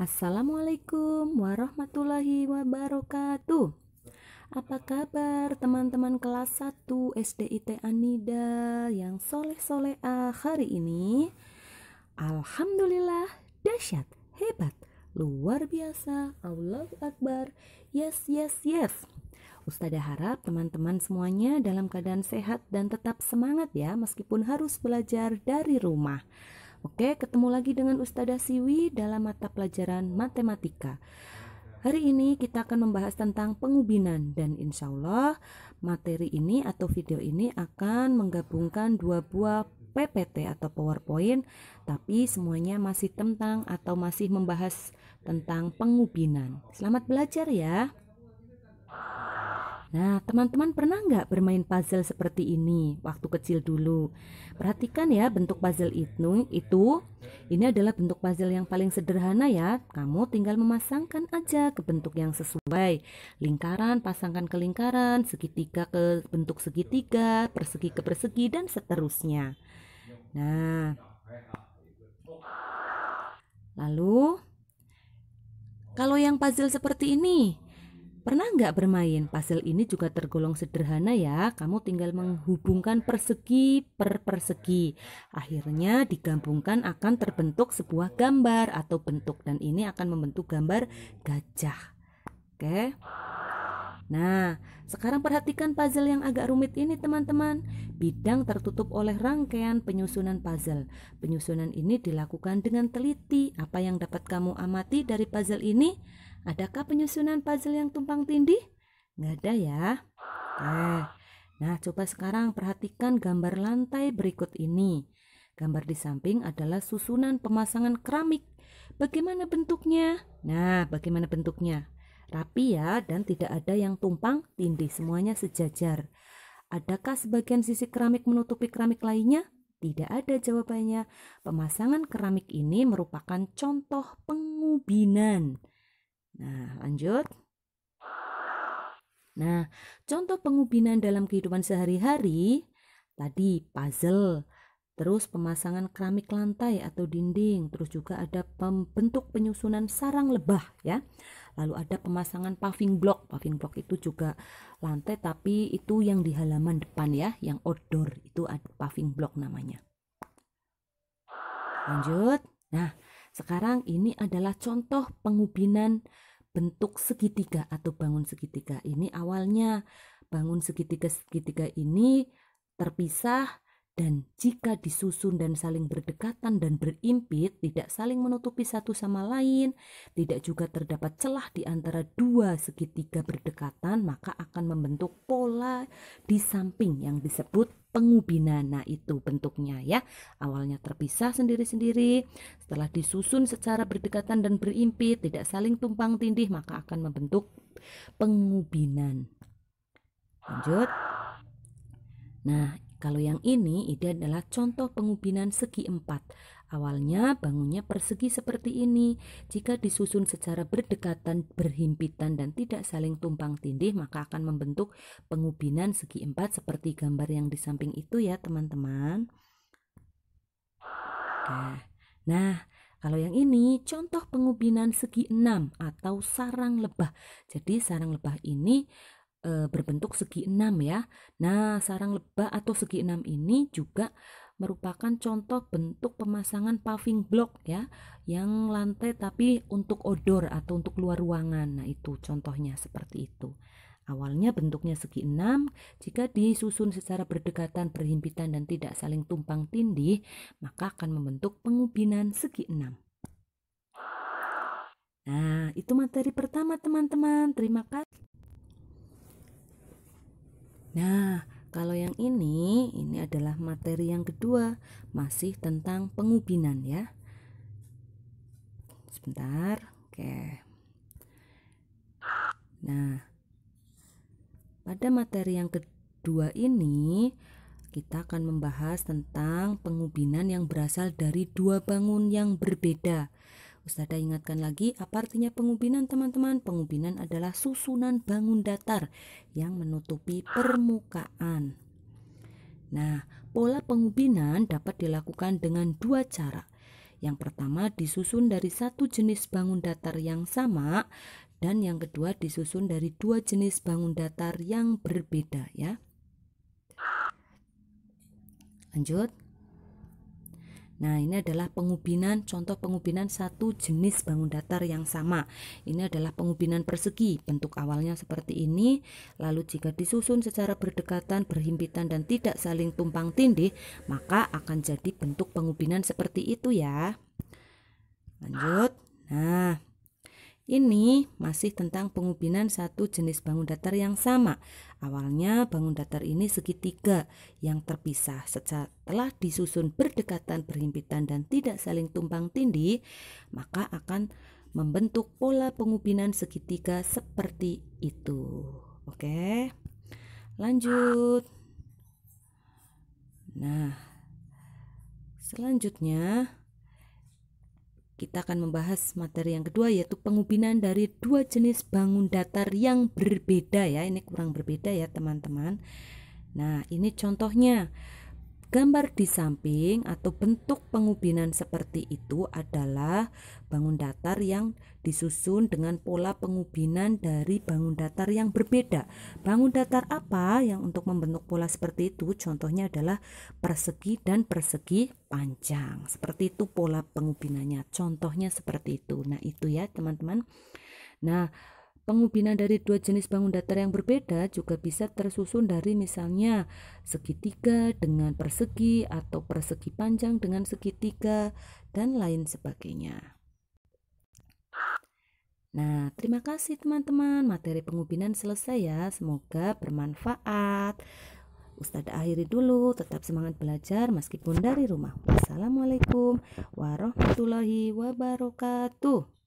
Assalamualaikum warahmatullahi wabarakatuh. Apa kabar teman-teman kelas 1 SDIT Anida yang soleh-soleah hari ini? Alhamdulillah, dahsyat, hebat, luar biasa, Allahu Akbar, yes, yes, yes. Ustazah harap teman-teman semuanya dalam keadaan sehat dan tetap semangat ya, meskipun harus belajar dari rumah. Oke, ketemu lagi dengan Ustazah Siwi dalam mata pelajaran matematika. Hari ini kita akan membahas tentang pengubinan dan insya Allah materi ini atau video ini akan menggabungkan dua buah PPT atau PowerPoint, tapi semuanya masih tentang atau masih membahas tentang pengubinan. Selamat belajar ya. Nah, teman-teman pernah nggak bermain puzzle seperti ini waktu kecil dulu? Perhatikan ya bentuk puzzle itu. Ini adalah bentuk puzzle yang paling sederhana ya. Kamu tinggal memasangkan aja ke bentuk yang sesuai. Lingkaran pasangkan ke lingkaran, segitiga ke bentuk segitiga, persegi ke persegi, dan seterusnya. Nah, lalu kalau yang puzzle seperti ini, pernah nggak bermain? Puzzle ini juga tergolong sederhana ya. Kamu tinggal menghubungkan persegi per persegi. Akhirnya digabungkan akan terbentuk sebuah gambar atau bentuk. Dan ini akan membentuk gambar gajah. Oke. Nah, sekarang perhatikan puzzle yang agak rumit ini teman-teman. Bidang tertutup oleh rangkaian penyusunan puzzle. Penyusunan ini dilakukan dengan teliti. Apa yang dapat kamu amati dari puzzle ini? Adakah penyusunan puzzle yang tumpang tindih? Nggak ada ya. Nah, coba sekarang perhatikan gambar lantai berikut ini. Gambar di samping adalah susunan pemasangan keramik. Bagaimana bentuknya? Nah, bagaimana bentuknya? Rapi ya, dan tidak ada yang tumpang tindih, semuanya sejajar. Adakah sebagian sisi keramik menutupi keramik lainnya? Tidak ada jawabannya. Pemasangan keramik ini merupakan contoh pengubinan. Nah, lanjut. Nah, contoh pengubinan dalam kehidupan sehari-hari, tadi puzzle, terus pemasangan keramik lantai atau dinding, terus juga ada bentuk penyusunan sarang lebah ya. Lalu ada pemasangan paving block. Paving block itu juga lantai tapi itu yang di halaman depan ya, yang outdoor itu ada paving block namanya. Lanjut. Nah, sekarang ini adalah contoh pengubinan bentuk segitiga atau bangun segitiga. Ini awalnya bangun segitiga ini terpisah dan jika disusun dan saling berdekatan dan berimpit, tidak saling menutupi satu sama lain, tidak juga terdapat celah di antara dua segitiga berdekatan, maka akan membentuk pola di samping yang disebut pengubinan. Nah, itu bentuknya ya. Awalnya terpisah sendiri-sendiri, setelah disusun secara berdekatan dan berimpit, tidak saling tumpang tindih, maka akan membentuk pengubinan. Lanjut. Nah, kalau yang ini adalah contoh pengubinan segi empat. Awalnya bangunnya persegi seperti ini. Jika disusun secara berdekatan, berhimpitan, dan tidak saling tumpang tindih, maka akan membentuk pengubinan segi empat seperti gambar yang di samping itu ya teman-teman. Oke. Nah, kalau yang ini contoh pengubinan segi enam atau sarang lebah. Jadi sarang lebah ini berbentuk segi enam ya. Nah, sarang lebah atau segi enam ini juga merupakan contoh bentuk pemasangan paving block ya, yang lantai tapi untuk outdoor atau untuk luar ruangan. Nah, itu contohnya seperti itu. Awalnya bentuknya segi enam, jika disusun secara berdekatan, berhimpitan, dan tidak saling tumpang tindih, maka akan membentuk pengubinan segi enam. Nah, itu materi pertama teman-teman. Terima kasih. Nah, kalau yang ini adalah materi yang kedua, masih tentang pengubinan ya. Sebentar, oke. Nah, pada materi yang kedua ini, kita akan membahas tentang pengubinan yang berasal dari dua bangun yang berbeda. Ustazah ingatkan lagi, apa artinya pengubinan teman-teman? Pengubinan adalah susunan bangun datar yang menutupi permukaan. Nah, pola pengubinan dapat dilakukan dengan dua cara. Yang pertama disusun dari satu jenis bangun datar yang sama, dan yang kedua disusun dari dua jenis bangun datar yang berbeda ya. Lanjut. Nah, ini adalah pengubinan, contoh pengubinan satu jenis bangun datar yang sama. Ini adalah pengubinan persegi, bentuk awalnya seperti ini. Lalu jika disusun secara berdekatan, berhimpitan, dan tidak saling tumpang tindih, maka akan jadi bentuk pengubinan seperti itu ya. Lanjut. Nah, ini masih tentang pengubinan satu jenis bangun datar yang sama. Awalnya bangun datar ini segitiga yang terpisah. Setelah disusun berdekatan, berhimpitan, dan tidak saling tumpang tindih, maka akan membentuk pola pengubinan segitiga seperti itu. Oke, lanjut. Nah, selanjutnya kita akan membahas materi yang kedua, yaitu pengubinan dari dua jenis bangun datar yang berbeda ya. Ini kurang berbeda ya teman-teman. Nah, ini contohnya. Gambar di samping atau bentuk pengubinan seperti itu adalah bangun datar yang disusun dengan pola pengubinan dari bangun datar yang berbeda. Bangun datar apa yang untuk membentuk pola seperti itu? Contohnya adalah persegi dan persegi panjang. Seperti itu pola pengubinannya. Contohnya seperti itu. Nah, itu ya teman-teman. Nah, pengubinan dari dua jenis bangun datar yang berbeda juga bisa tersusun dari misalnya segitiga dengan persegi atau persegi panjang dengan segitiga dan lain sebagainya. Nah, terima kasih teman-teman. Materi pengubinan selesai ya. Semoga bermanfaat. Ustadzah akhiri dulu. Tetap semangat belajar meskipun dari rumah. Wassalamualaikum warahmatullahi wabarakatuh.